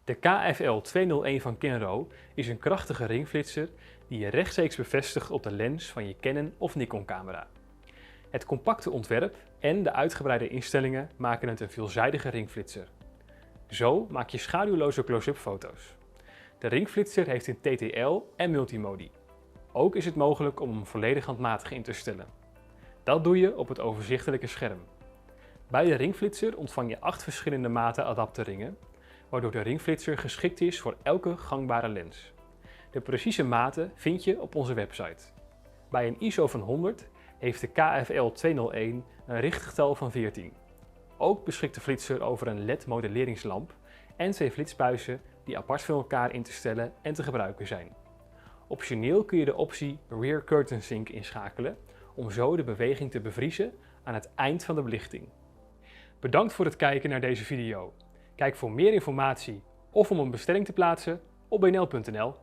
De KFL 201 van Kenro is een krachtige ringflitser die je rechtstreeks bevestigt op de lens van je Canon of Nikon camera. Het compacte ontwerp en de uitgebreide instellingen maken het een veelzijdige ringflitser. Zo maak je schaduwloze close-up foto's. De ringflitser heeft een TTL en multimodi. Ook is het mogelijk om hem volledig handmatig in te stellen. Dat doe je op het overzichtelijke scherm. Bij de ringflitser ontvang je 8 verschillende maten adapterringen, waardoor de ringflitser geschikt is voor elke gangbare lens. De precieze maten vind je op onze website. Bij een ISO van 100 heeft de KFL 201 een richtgetal van 14. Ook beschikt de flitser over een LED-modelleringslamp en 2 flitsbuizen die apart van elkaar in te stellen en te gebruiken zijn. Optioneel kun je de optie Rear Curtain Sync inschakelen om zo de beweging te bevriezen aan het eind van de belichting. Bedankt voor het kijken naar deze video. Kijk voor meer informatie of om een bestelling te plaatsen op bnl.nl.